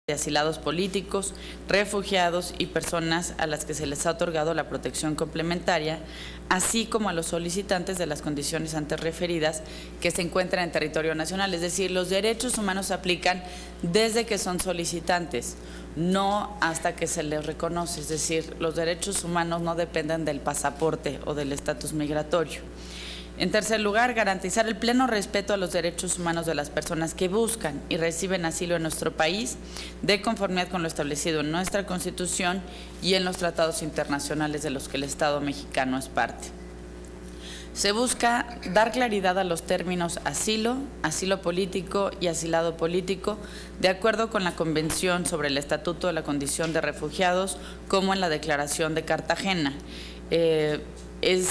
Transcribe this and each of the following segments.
de asilados políticos, refugiados y personas a las que se les ha otorgado la protección complementaria, así como a los solicitantes de las condiciones antes referidas que se encuentran en territorio nacional. Es decir, los derechos humanos se aplican desde que son solicitantes, no hasta que se les reconoce. Es decir, los derechos humanos no dependen del pasaporte o del estatus migratorio. En tercer lugar, garantizar el pleno respeto a los derechos humanos de las personas que buscan y reciben asilo en nuestro país, de conformidad con lo establecido en nuestra Constitución y en los tratados internacionales de los que el Estado mexicano es parte. Se busca dar claridad a los términos asilo, asilo político y asilado político, de acuerdo con la Convención sobre el Estatuto de la Condición de Refugiados, como en la Declaración de Cartagena.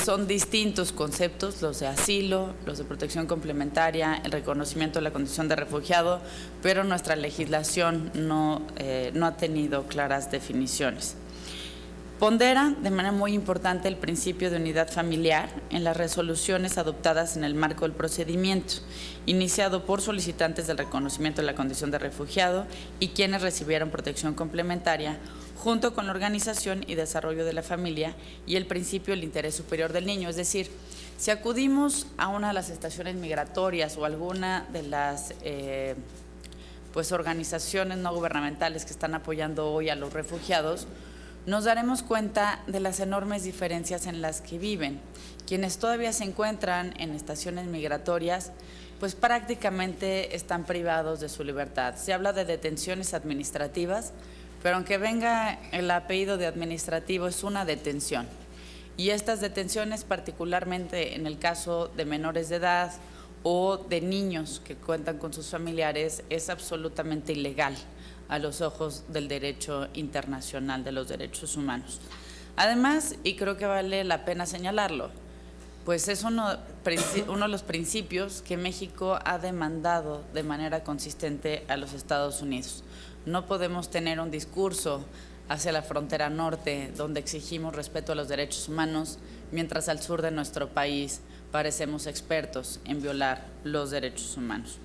Son distintos conceptos, los de asilo, los de protección complementaria, el reconocimiento de la condición de refugiado, pero nuestra legislación no ha tenido claras definiciones. Pondera de manera muy importante el principio de unidad familiar en las resoluciones adoptadas en el marco del procedimiento, iniciado por solicitantes del reconocimiento de la condición de refugiado y quienes recibieron protección complementaria, junto con la organización y desarrollo de la familia y el principio del interés superior del niño. Es decir, si acudimos a una de las estaciones migratorias o alguna de las organizaciones no gubernamentales que están apoyando hoy a los refugiados, nos daremos cuenta de las enormes diferencias en las que viven. Quienes todavía se encuentran en estaciones migratorias, pues prácticamente están privados de su libertad. Se habla de detenciones administrativas, pero aunque venga el apellido de administrativo, es una detención. Y estas detenciones, particularmente en el caso de menores de edad o de niños que cuentan con sus familiares, es absolutamente ilegal a los ojos del derecho internacional de los derechos humanos. Además, y creo que vale la pena señalarlo, pues es uno de los principios que México ha demandado de manera consistente a los Estados Unidos. No podemos tener un discurso hacia la frontera norte donde exigimos respeto a los derechos humanos, mientras al sur de nuestro país parecemos expertos en violar los derechos humanos.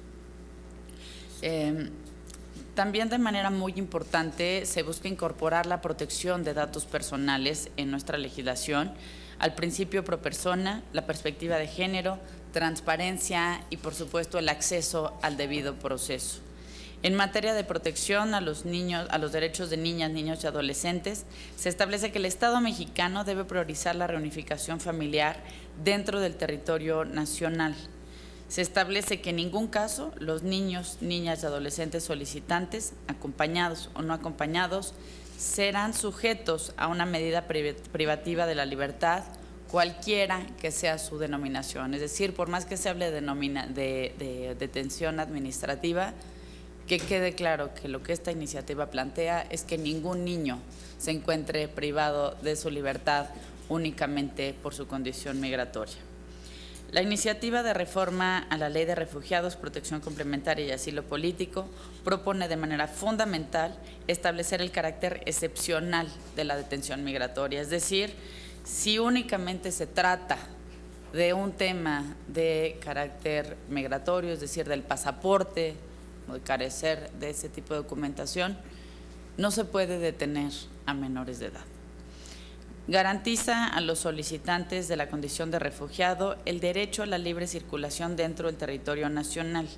También de manera muy importante se busca incorporar la protección de datos personales en nuestra legislación, al principio pro persona, la perspectiva de género, transparencia y, por supuesto, el acceso al debido proceso. En materia de protección a los niños, a los derechos de niñas, niños y adolescentes, se establece que el Estado mexicano debe priorizar la reunificación familiar dentro del territorio nacional. Se establece que en ningún caso los niños, niñas y adolescentes solicitantes, acompañados o no acompañados, serán sujetos a una medida privativa de la libertad, cualquiera que sea su denominación. Es decir, por más que se hable de detención administrativa, que quede claro que lo que esta iniciativa plantea es que ningún niño se encuentre privado de su libertad únicamente por su condición migratoria. La iniciativa de reforma a la Ley de Refugiados, Protección Complementaria y Asilo Político propone de manera fundamental establecer el carácter excepcional de la detención migratoria. Es decir, si únicamente se trata de un tema de carácter migratorio, es decir, del pasaporte o de carecer de ese tipo de documentación, no se puede detener a menores de edad. Garantiza a los solicitantes de la condición de refugiado el derecho a la libre circulación dentro del territorio nacional,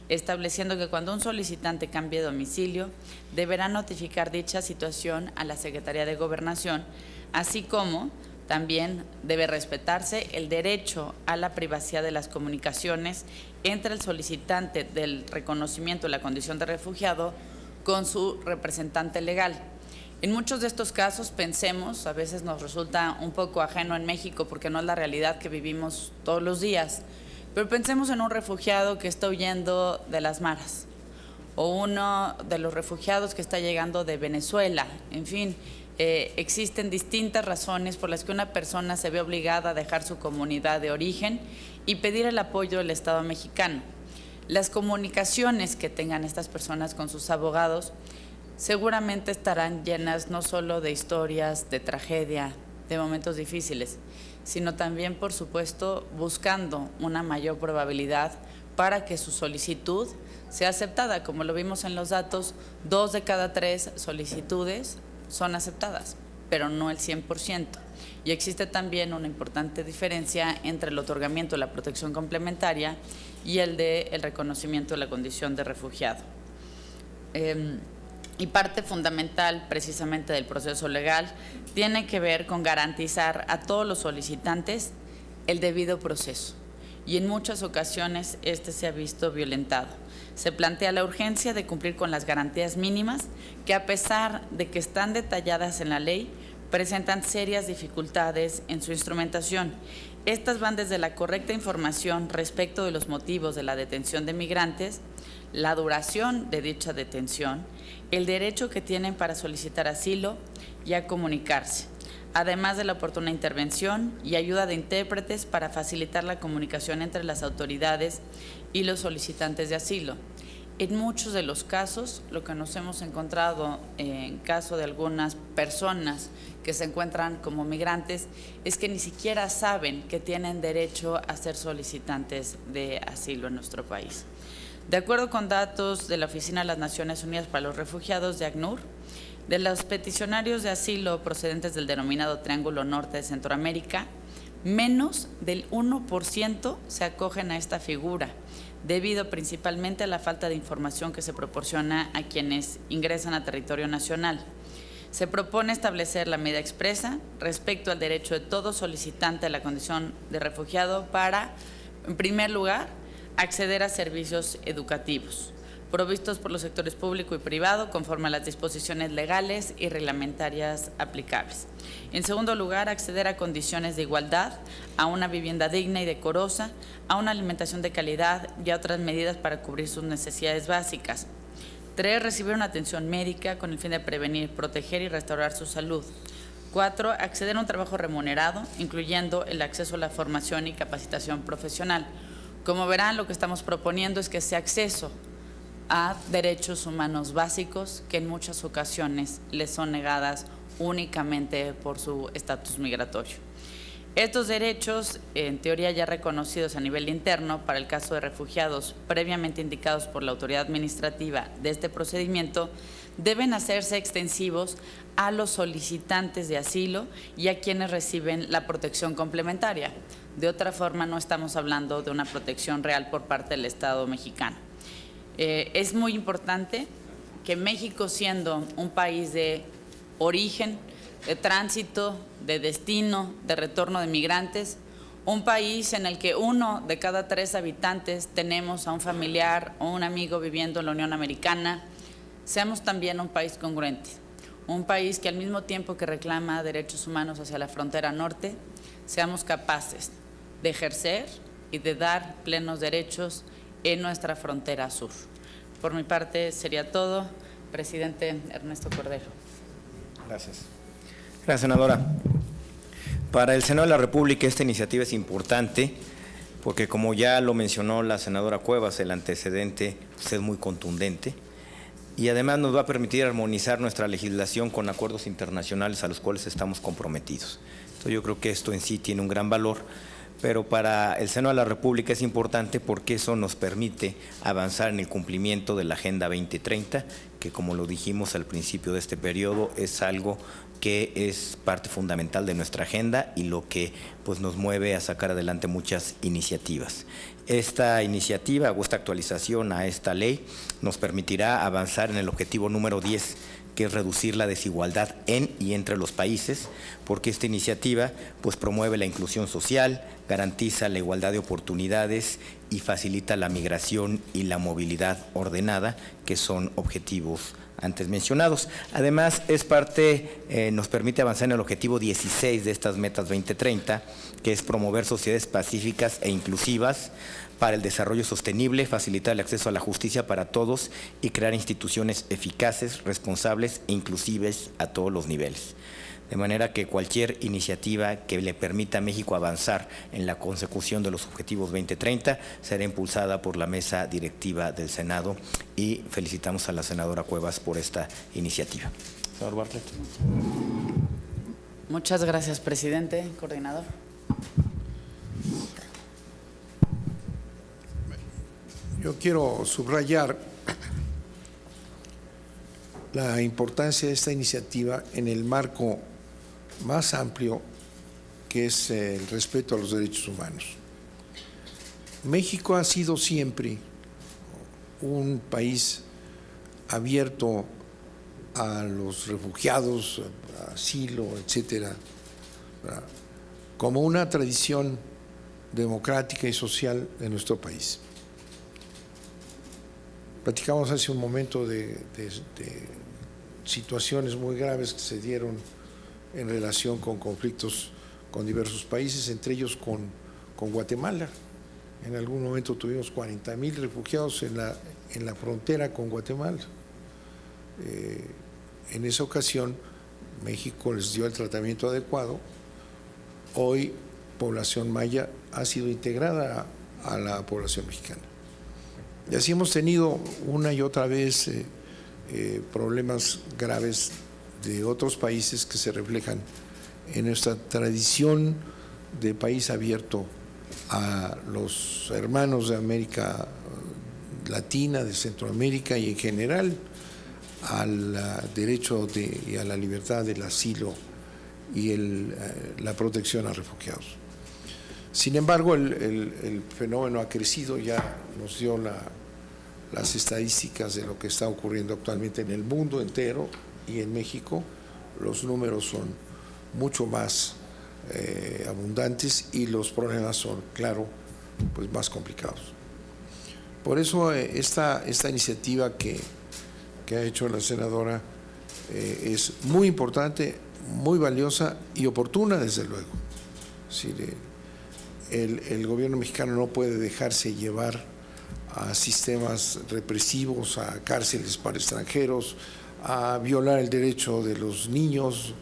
estableciendo que cuando un solicitante cambie de domicilio, deberá notificar dicha situación a la Secretaría de Gobernación, así como también debe respetarse el derecho a la privacidad de las comunicaciones entre el solicitante del reconocimiento de la condición de refugiado con su representante legal. En muchos de estos casos, pensemos, a veces nos resulta un poco ajeno en México porque no es la realidad que vivimos todos los días, pero pensemos en un refugiado que está huyendo de las maras o uno de los refugiados que está llegando de Venezuela. En fin, existen distintas razones por las que una persona se ve obligada a dejar su comunidad de origen y pedir el apoyo del Estado mexicano. Las comunicaciones que tengan estas personas con sus abogados seguramente estarán llenas no solo de historias, de tragedia, de momentos difíciles, sino también, por supuesto, buscando una mayor probabilidad para que su solicitud sea aceptada. Como lo vimos en los datos, 2 de cada 3 solicitudes son aceptadas, pero no el 100%. Y existe también una importante diferencia entre el otorgamiento de la protección complementaria y el de el reconocimiento de la condición de refugiado. Y parte fundamental precisamente del proceso legal tiene que ver con garantizar a todos los solicitantes el debido proceso. Y en muchas ocasiones este se ha visto violentado. Se plantea la urgencia de cumplir con las garantías mínimas que, a pesar de que están detalladas en la ley, presentan serias dificultades en su instrumentación. Estas van desde la correcta información respecto de los motivos de la detención de migrantes, la duración de dicha detención, el derecho que tienen para solicitar asilo y a comunicarse, además de la oportuna intervención y ayuda de intérpretes para facilitar la comunicación entre las autoridades y los solicitantes de asilo. En muchos de los casos, lo que nos hemos encontrado en caso de algunas personas que se encuentran como migrantes es que ni siquiera saben que tienen derecho a ser solicitantes de asilo en nuestro país. De acuerdo con datos de la Oficina de las Naciones Unidas para los Refugiados de ACNUR, de los peticionarios de asilo procedentes del denominado Triángulo Norte de Centroamérica, menos del 1% se acogen a esta figura, debido principalmente a la falta de información que se proporciona a quienes ingresan a territorio nacional. Se propone establecer la medida expresa respecto al derecho de todo solicitante a la condición de refugiado para, en primer lugar, acceder a servicios educativos, provistos por los sectores público y privado conforme a las disposiciones legales y reglamentarias aplicables. En segundo lugar, acceder a condiciones de igualdad, a una vivienda digna y decorosa, a una alimentación de calidad y a otras medidas para cubrir sus necesidades básicas. 3. Recibir una atención médica con el fin de prevenir, proteger y restaurar su salud. 4. Acceder a un trabajo remunerado, incluyendo el acceso a la formación y capacitación profesional. Como verán, lo que estamos proponiendo es que ese acceso a derechos humanos básicos que en muchas ocasiones les son negadas únicamente por su estatus migratorio. Estos derechos, en teoría ya reconocidos a nivel interno para el caso de refugiados previamente indicados por la autoridad administrativa de este procedimiento, deben hacerse extensivos a los solicitantes de asilo y a quienes reciben la protección complementaria. De otra forma, no estamos hablando de una protección real por parte del Estado mexicano. Es muy importante que México, siendo un país de origen, de tránsito, de destino, de retorno de migrantes, un país en el que 1 de cada 3 habitantes tenemos a un familiar o un amigo viviendo en la Unión Americana, seamos también un país congruente, un país que al mismo tiempo que reclama derechos humanos hacia la frontera norte, seamos capaces de ejercer y de dar plenos derechos en nuestra frontera sur. Por mi parte sería todo. Presidente Ernesto Cordero. Gracias. Gracias, senadora. Para el Senado de la República esta iniciativa es importante porque, como ya lo mencionó la senadora Cuevas, el antecedente es muy contundente y además nos va a permitir armonizar nuestra legislación con acuerdos internacionales a los cuales estamos comprometidos. Entonces, yo creo que esto en sí tiene un gran valor, pero para el Senado de la República es importante porque eso nos permite avanzar en el cumplimiento de la Agenda 2030, que, como lo dijimos al principio de este periodo, es algo que es parte fundamental de nuestra agenda y lo que pues nos mueve a sacar adelante muchas iniciativas. Esta iniciativa o esta actualización a esta ley nos permitirá avanzar en el objetivo número 10, que es reducir la desigualdad en y entre los países, porque esta iniciativa pues promueve la inclusión social, garantiza la igualdad de oportunidades y facilita la migración y la movilidad ordenada, que son objetivos antes mencionados. Además, nos permite avanzar en el objetivo 16 de estas metas 2030, que es promover sociedades pacíficas e inclusivas para el desarrollo sostenible, facilitar el acceso a la justicia para todos y crear instituciones eficaces, responsables e inclusivas a todos los niveles. De manera que cualquier iniciativa que le permita a México avanzar en la consecución de los objetivos 2030 será impulsada por la mesa directiva del Senado y felicitamos a la senadora Cuevas por esta iniciativa. Señor Bartlett. Muchas gracias, presidente, coordinador. Yo quiero subrayar la importancia de esta iniciativa en el marco más amplio que es el respeto a los derechos humanos. México ha sido siempre un país abierto a los refugiados, a asilo, etcétera, como una tradición democrática y social de nuestro país. Platicamos hace un momento de situaciones muy graves que se dieron en relación con conflictos con diversos países, entre ellos con Guatemala. En algún momento tuvimos 40,000 refugiados en la frontera con Guatemala. En esa ocasión México les dio el tratamiento adecuado. Hoy población maya ha sido integrada a la población mexicana. Y así hemos tenido una y otra vez problemas graves de otros países que se reflejan en nuestra tradición de país abierto a los hermanos de América Latina, de Centroamérica y en general al derecho y a la libertad del asilo y la protección a refugiados. Sin embargo, el fenómeno ha crecido, ya nos dio las estadísticas de lo que está ocurriendo actualmente en el mundo entero y en México. Los números son mucho más abundantes y los problemas son, claro, pues más complicados. Por eso esta iniciativa que ha hecho la senadora es muy importante, muy valiosa y oportuna, desde luego. Es decir, el gobierno mexicano no puede dejarse llevar a sistemas represivos, a cárceles para extranjeros, a violar el derecho de los niños,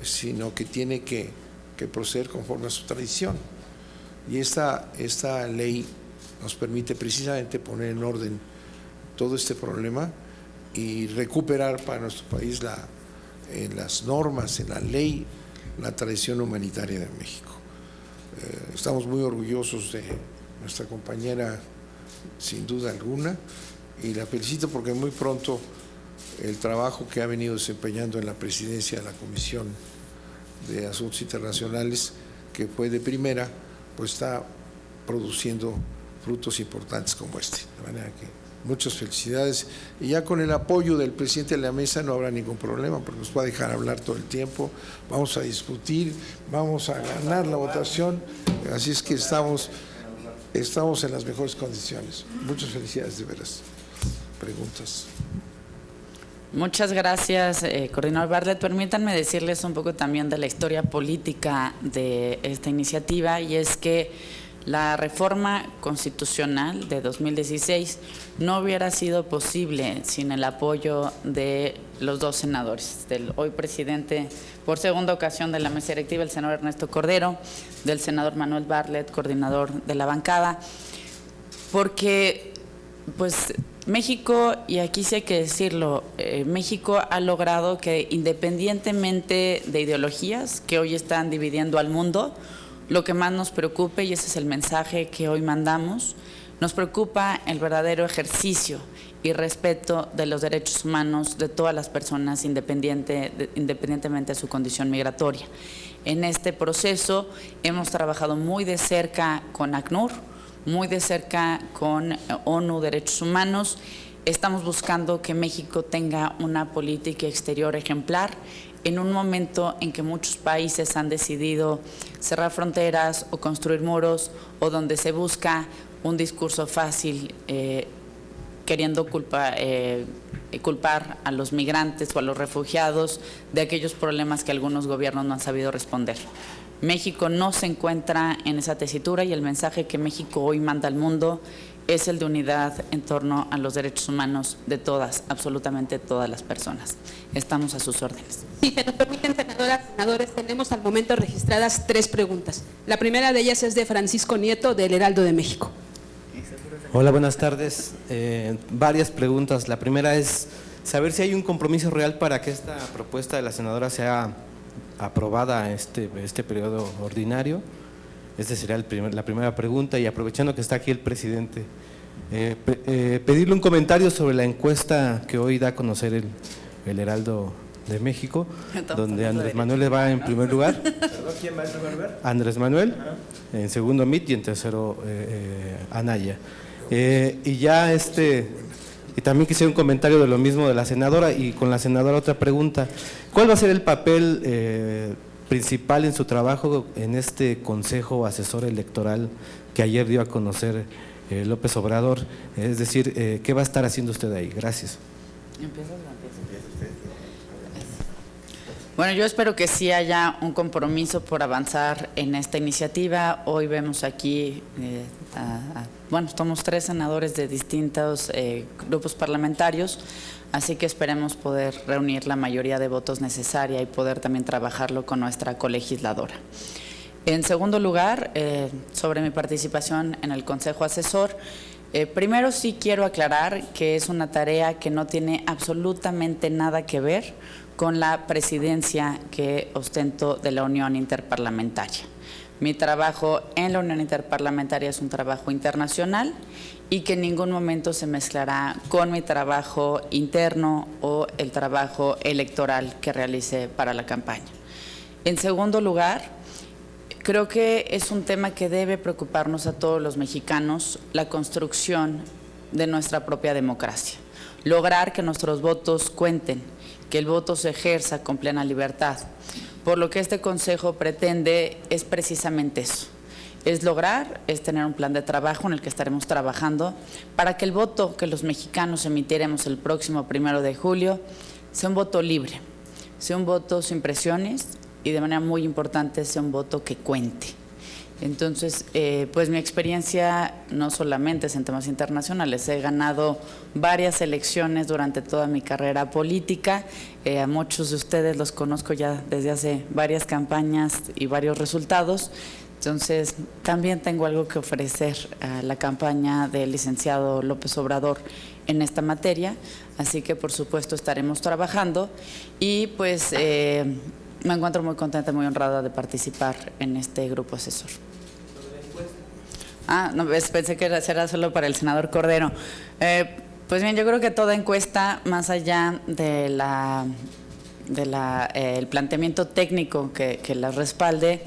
sino que tiene que proceder conforme a su tradición. Y esta ley nos permite precisamente poner en orden todo este problema y recuperar para nuestro país en las normas, en la ley, la tradición humanitaria de México. Estamos muy orgullosos de nuestra compañera, sin duda alguna, y la felicito porque muy pronto el trabajo que ha venido desempeñando en la presidencia de la Comisión de Asuntos Internacionales, que fue de primera, pues está produciendo frutos importantes como este. De manera que muchas felicidades, y ya con el apoyo del presidente de la mesa no habrá ningún problema, porque nos va a dejar hablar todo el tiempo, vamos a discutir, vamos a ganar la votación, así es que estamos en las mejores condiciones. Muchas felicidades, de veras. Preguntas. Muchas gracias, coordinador Bartlett. Permítanme decirles un poco también de la historia política de esta iniciativa, y es que la reforma constitucional de 2016 no hubiera sido posible sin el apoyo de los dos senadores, del hoy presidente por segunda ocasión de la mesa directiva, el senador Ernesto Cordero, del senador Manuel Bartlett, coordinador de la bancada, porque pues México, y aquí sí hay que decirlo, México ha logrado que, independientemente de ideologías que hoy están dividiendo al mundo, lo que más nos preocupe, y ese es el mensaje que hoy mandamos, nos preocupa el verdadero ejercicio y respeto de los derechos humanos de todas las personas, independientemente de su condición migratoria. En este proceso hemos trabajado muy de cerca con ACNUR, muy de cerca con ONU Derechos Humanos. Estamos buscando que México tenga una política exterior ejemplar en un momento en que muchos países han decidido cerrar fronteras o construir muros, o donde se busca un discurso fácil queriendo culpar a los migrantes o a los refugiados de aquellos problemas que algunos gobiernos no han sabido responder. México no se encuentra en esa tesitura, y el mensaje que México hoy manda al mundo es el de unidad en torno a los derechos humanos de todas, absolutamente todas las personas. Estamos a sus órdenes. Si se nos permiten, senadoras, senadores, tenemos al momento registradas 3 preguntas. La primera de ellas es de Francisco Nieto, del Heraldo de México. Hola, buenas tardes. Varias preguntas. La primera es saber si hay un compromiso real para que esta propuesta de la senadora sea aprobada este periodo ordinario. Esta sería la primera pregunta, y aprovechando que está aquí el presidente, Pedirle un comentario sobre la encuesta que hoy da a conocer el Heraldo de México, donde Andrés Manuel va en primer lugar. ¿Quién va en primer lugar? Andrés Manuel, en segundo Mitt y en tercero Anaya. Y ya y también quisiera un comentario de lo mismo de la senadora, y con la senadora otra pregunta. ¿Cuál va a ser el papel principal en su trabajo en este Consejo Asesor Electoral que ayer dio a conocer López Obrador? Es decir, ¿qué va a estar haciendo usted ahí? Gracias. Bueno, yo espero que sí haya un compromiso por avanzar en esta iniciativa. Hoy vemos aquí, bueno, somos 3 senadores de distintos grupos parlamentarios, así que esperemos poder reunir la mayoría de votos necesaria y poder también trabajarlo con nuestra colegisladora. En segundo lugar, sobre mi participación en el Consejo Asesor, primero sí quiero aclarar que es una tarea que no tiene absolutamente nada que ver con la presidencia que ostento de la Unión Interparlamentaria. Mi trabajo en la Unión Interparlamentaria es un trabajo internacional y que en ningún momento se mezclará con mi trabajo interno o el trabajo electoral que realice para la campaña. En segundo lugar, creo que es un tema que debe preocuparnos a todos los mexicanos, la construcción de nuestra propia democracia. Lograr que nuestros votos cuenten, que el voto se ejerza con plena libertad. Por lo que este Consejo pretende es precisamente eso, es tener un plan de trabajo en el que estaremos trabajando para que el voto que los mexicanos emitiremos el próximo 1 de julio sea un voto libre, sea un voto sin presiones y de manera muy importante sea un voto que cuente. Entonces, pues mi experiencia no solamente es en temas internacionales, he ganado varias elecciones durante toda mi carrera política, a muchos de ustedes los conozco ya desde hace varias campañas y varios resultados, entonces también tengo algo que ofrecer a la campaña del licenciado López Obrador en esta materia, así que por supuesto estaremos trabajando y pues me encuentro muy contenta, muy honrada de participar en este grupo asesor. No, pensé que era solo para el senador Cordero. Pues bien, yo creo que toda encuesta, más allá de el planteamiento técnico que la respalde,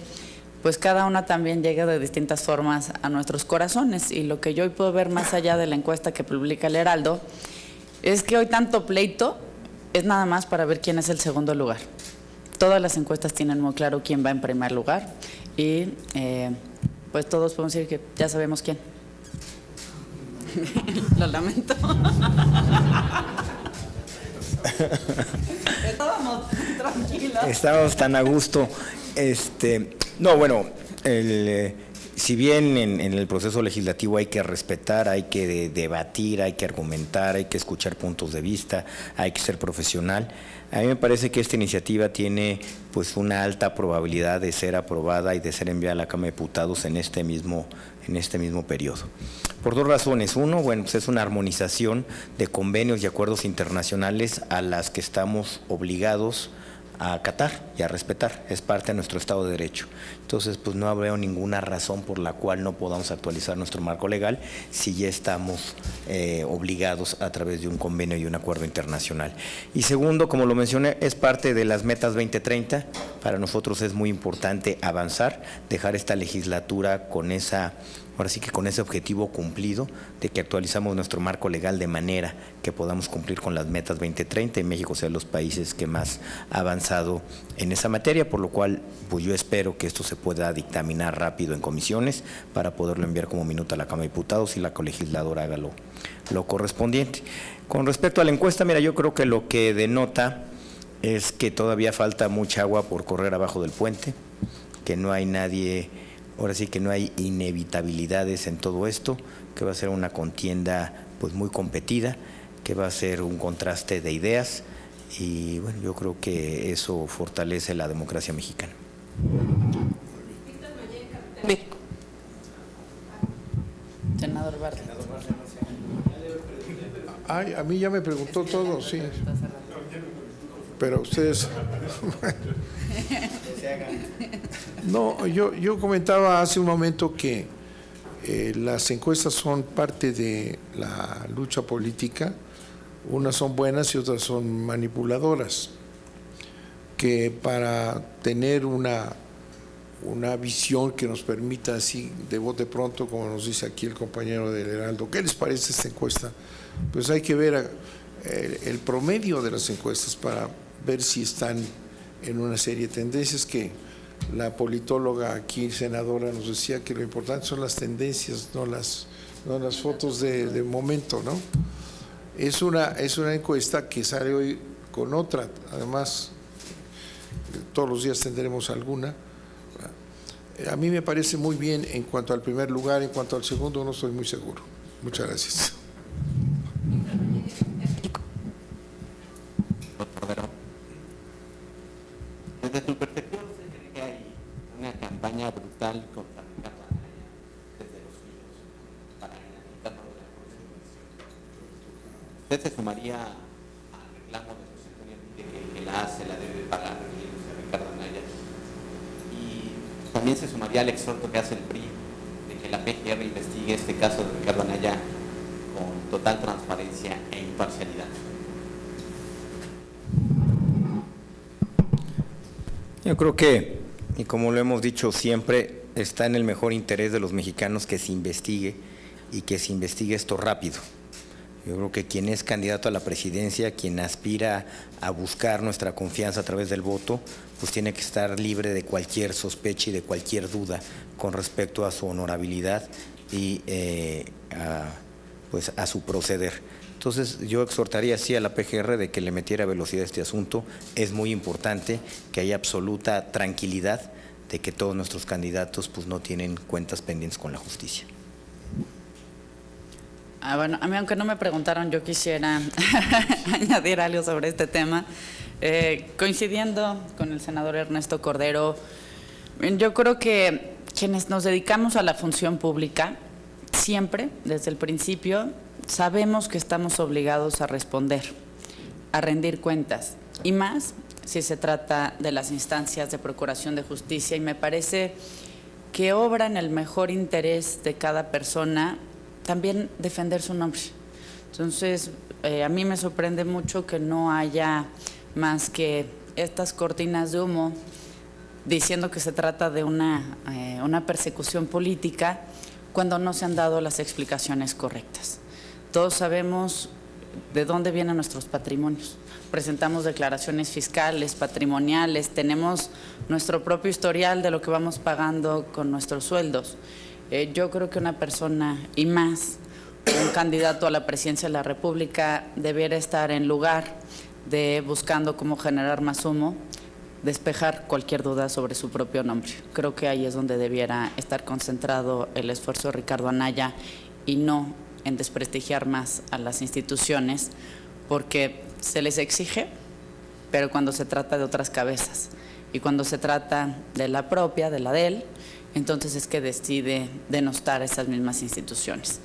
pues cada una también llega de distintas formas a nuestros corazones. Y lo que yo hoy puedo ver más allá de la encuesta que publica el Heraldo, es que hoy tanto pleito es nada más para ver quién es el segundo lugar. Todas las encuestas tienen muy claro quién va en primer lugar y pues todos podemos decir que ya sabemos quién. Lo lamento. Estábamos tranquilos. Estábamos tan a gusto. No, bueno, si bien en el proceso legislativo hay que respetar, hay que debatir, hay que argumentar, hay que escuchar puntos de vista, hay que ser profesional, a mí me parece que esta iniciativa tiene pues una alta probabilidad de ser aprobada y de ser enviada a la Cámara de Diputados en este mismo periodo. Por 2 razones. Uno, bueno, pues es una armonización de convenios y acuerdos internacionales a las que estamos obligados a acatar y a respetar, es parte de nuestro Estado de Derecho. Entonces, pues no veo ninguna razón por la cual no podamos actualizar nuestro marco legal si ya estamos obligados a través de un convenio y un acuerdo internacional. Y segundo, como lo mencioné, es parte de las metas 2030. Para nosotros es muy importante avanzar, dejar esta legislatura con ahora sí que con ese objetivo cumplido de que actualizamos nuestro marco legal de manera que podamos cumplir con las metas 2030 y México sea de los países que más ha avanzado en esa materia, por lo cual pues yo espero que esto se pueda dictaminar rápido en comisiones para poderlo enviar como minuto a la Cámara de Diputados y la colegisladora haga lo correspondiente. Con respecto a la encuesta, mira, yo creo que lo que denota es que todavía falta mucha agua por correr abajo del puente, que no hay nadie. Ahora sí que no hay inevitabilidades en todo esto, que va a ser una contienda pues muy competida, que va a ser un contraste de ideas y bueno, yo creo que eso fortalece la democracia mexicana. Senador Bartlett. Ay, a mí ya me preguntó todo, sí. Pero ustedes... No, yo comentaba hace un momento que Las encuestas son parte de la lucha política, unas son buenas y otras son manipuladoras, que para tener una visión que nos permita así de bote pronto, como nos dice aquí el compañero del Heraldo, ¿qué les parece esta encuesta? Pues hay que ver el promedio de las encuestas para ver si están en una serie de tendencias. Que la politóloga aquí, senadora, nos decía que lo importante son las tendencias, no las fotos de momento, ¿no? Es una encuesta que sale hoy con otra, además todos los días tendremos alguna. A mí me parece muy bien en cuanto al primer lugar, en cuanto al segundo no estoy muy seguro. Muchas gracias. Desde tu perspectiva, ¿usted cree que hay una campaña brutal contra Ricardo Anaya desde los suyos para inhabilitarlo de la próxima elección? ¿Usted se sumaría al reclamo de José Antonio Pide que la ACE la debe pagar refiriéndose a Ricardo Anaya? Y también se sumaría al exhorto que hace el PRI de que la PGR investigue este caso de Ricardo Anaya con total transparencia e imparcialidad. Yo creo que, y como lo hemos dicho siempre, está en el mejor interés de los mexicanos que se investigue y que se investigue esto rápido. Yo creo que quien es candidato a la presidencia, quien aspira a buscar nuestra confianza a través del voto, pues tiene que estar libre de cualquier sospecha y de cualquier duda con respecto a su honorabilidad y a su proceder. Entonces yo exhortaría sí a la PGR de que le metiera velocidad a este asunto. Es muy importante que haya absoluta tranquilidad de que todos nuestros candidatos pues no tienen cuentas pendientes con la justicia. Bueno, a mí aunque no me preguntaron, yo quisiera añadir algo sobre este tema. Coincidiendo con el senador Ernesto Cordero, yo creo que quienes nos dedicamos a la función pública, siempre, desde el principio, sabemos que estamos obligados a responder, a rendir cuentas, y más si se trata de las instancias de procuración de justicia, y me parece que obra en el mejor interés de cada persona también defender su nombre. Entonces, a mí me sorprende mucho que no haya más que estas cortinas de humo diciendo que se trata de una persecución política cuando no se han dado las explicaciones correctas. Todos sabemos de dónde vienen nuestros patrimonios. Presentamos declaraciones fiscales, patrimoniales, tenemos nuestro propio historial de lo que vamos pagando con nuestros sueldos. Yo creo que una persona, y más un candidato a la presidencia de la República, debiera estar en lugar de buscando cómo generar más humo, despejar cualquier duda sobre su propio nombre. Creo que ahí es donde debiera estar concentrado el esfuerzo de Ricardo Anaya y no en desprestigiar más a las instituciones, porque se les exige, pero cuando se trata de otras cabezas y cuando se trata de la propia, de la de él, entonces es que decide denostar esas mismas instituciones.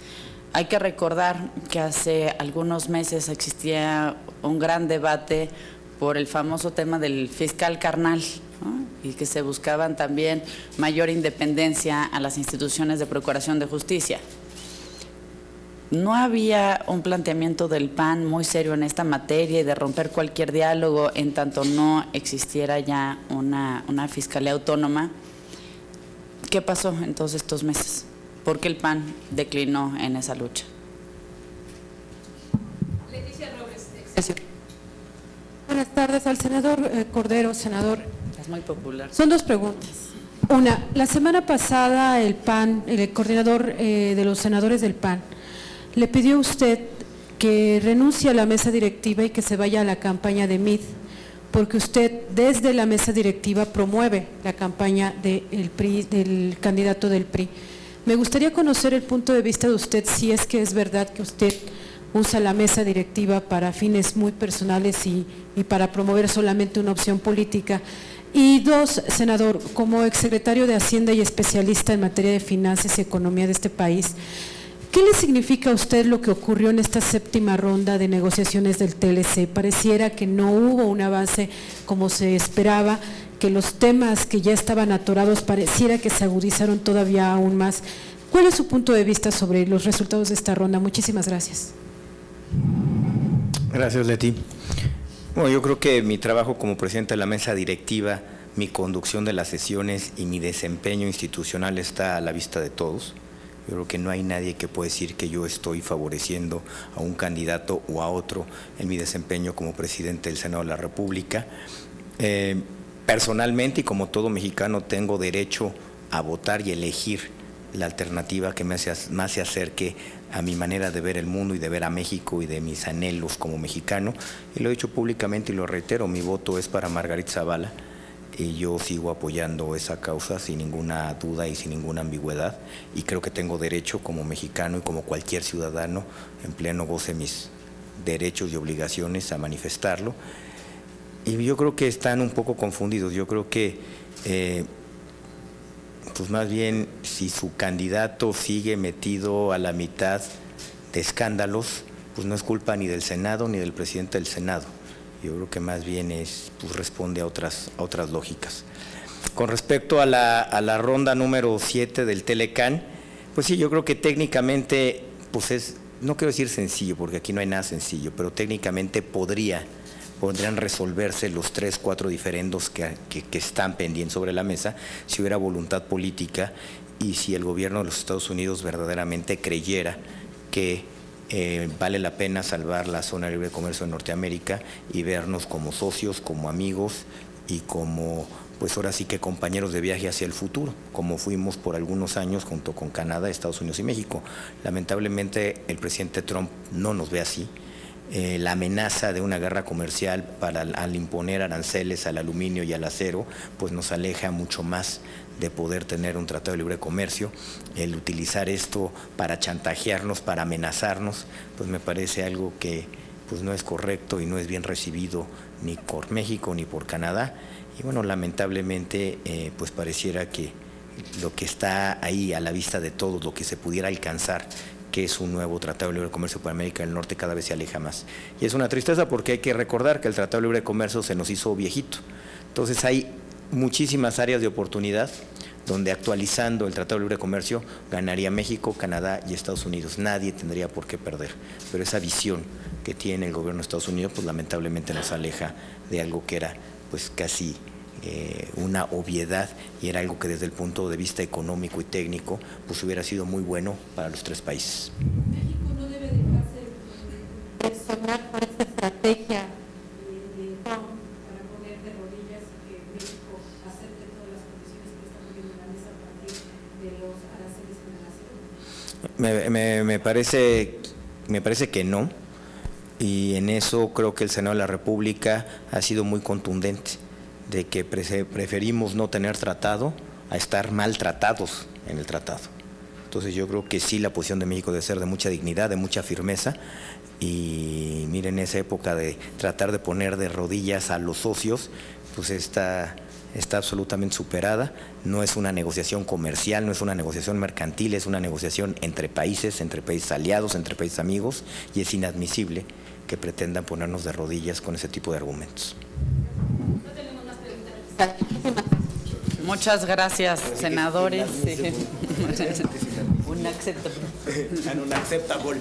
Hay que recordar que hace algunos meses existía un gran debate por el famoso tema del fiscal carnal, ¿no? Y que se buscaban también mayor independencia a las instituciones de procuración de justicia. No había un planteamiento del PAN muy serio en esta materia y de romper cualquier diálogo en tanto no existiera ya una fiscalía autónoma. ¿Qué pasó en todos estos meses? ¿Por qué el PAN declinó en esa lucha? Leticia Robles, Excelsior. Buenas tardes al senador Cordero. Senador, Es muy popular. son dos preguntas. Una, la semana pasada el PAN, el coordinador de los senadores del PAN, le pidió a usted que renuncie a la mesa directiva y que se vaya a la campaña de MID, porque usted desde la mesa directiva promueve la campaña del PRI, del candidato del PRI. Me gustaría conocer el punto de vista de usted, si es que es verdad que usted usa la mesa directiva para fines muy personales y para promover solamente una opción política. Y dos, senador, como exsecretario de Hacienda y especialista en materia de finanzas y economía de este país, ¿qué le significa a usted lo que ocurrió en esta séptima ronda de negociaciones del TLC? Pareciera que no hubo un avance como se esperaba, que los temas que ya estaban atorados pareciera que se agudizaron todavía aún más. ¿Cuál es su punto de vista sobre los resultados de esta ronda? Muchísimas gracias. Gracias, Leti. Bueno, yo creo que mi trabajo como presidente de la mesa directiva, mi conducción de las sesiones y mi desempeño institucional está a la vista de todos. Yo creo que no hay nadie que pueda decir que yo estoy favoreciendo a un candidato o a otro en mi desempeño como presidente del Senado de la República. Personalmente, y como todo mexicano, tengo derecho a votar y elegir la alternativa que más se acerque a mi manera de ver el mundo y de ver a México y de mis anhelos como mexicano. Y lo he dicho públicamente y lo reitero, mi voto es para Margarita Zavala y yo sigo apoyando esa causa sin ninguna duda y sin ninguna ambigüedad. Y creo que tengo derecho como mexicano y como cualquier ciudadano en pleno goce de mis derechos y obligaciones a manifestarlo. Y yo creo que están un poco confundidos. Yo creo que pues más bien si su candidato sigue metido a la mitad de escándalos, pues no es culpa ni del Senado ni del presidente del Senado. Yo creo que más bien pues responde a otras lógicas. Con respecto a la ronda número 7 del Telecán, pues sí, yo creo que técnicamente, pues no quiero decir sencillo, porque aquí no hay nada sencillo, pero técnicamente podrían resolverse los 3, 4 diferendos que están pendientes sobre la mesa si hubiera voluntad política y si el gobierno de los Estados Unidos verdaderamente creyera que vale la pena salvar la zona de libre comercio de Norteamérica y vernos como socios, como amigos y como, pues ahora sí que compañeros de viaje hacia el futuro, como fuimos por algunos años junto con Canadá, Estados Unidos y México. Lamentablemente el presidente Trump no nos ve así. La amenaza de una guerra comercial al imponer aranceles al aluminio y al acero, pues nos aleja mucho más de poder tener un tratado de libre comercio. El utilizar esto para chantajearnos, para amenazarnos, pues me parece algo que pues no es correcto y no es bien recibido ni por México ni por Canadá. Y bueno, lamentablemente pues pareciera que lo que está ahí a la vista de todos, lo que se pudiera alcanzar, que es un nuevo Tratado de Libre Comercio para América del Norte, cada vez se aleja más. Y es una tristeza porque hay que recordar que el Tratado de Libre Comercio se nos hizo viejito. Entonces hay muchísimas áreas de oportunidad donde actualizando el Tratado de Libre Comercio ganaría México, Canadá y Estados Unidos. Nadie tendría por qué perder. Pero esa visión que tiene el gobierno de Estados Unidos, pues lamentablemente nos aleja de algo que era pues casi una obviedad y era algo que desde el punto de vista económico y técnico pues hubiera sido muy bueno para los 3 países. México no debe dejarse presionar por esta estrategia de Trump para poner de rodillas y que México acepte todas las condiciones que está poniendo en la mesa a partir de los aranceles en el acero. Me parece que no, y en eso creo que el Senado de la República ha sido muy contundente, de que preferimos no tener tratado a estar maltratados en el tratado. Entonces yo creo que sí, la posición de México debe ser de mucha dignidad, de mucha firmeza, y miren, esa época de tratar de poner de rodillas a los socios, pues está absolutamente superada. No es una negociación comercial, no es una negociación mercantil, es una negociación entre países aliados, entre países amigos, y es inadmisible que pretendan ponernos de rodillas con ese tipo de argumentos. Muchas gracias, senadores. Un acceptable.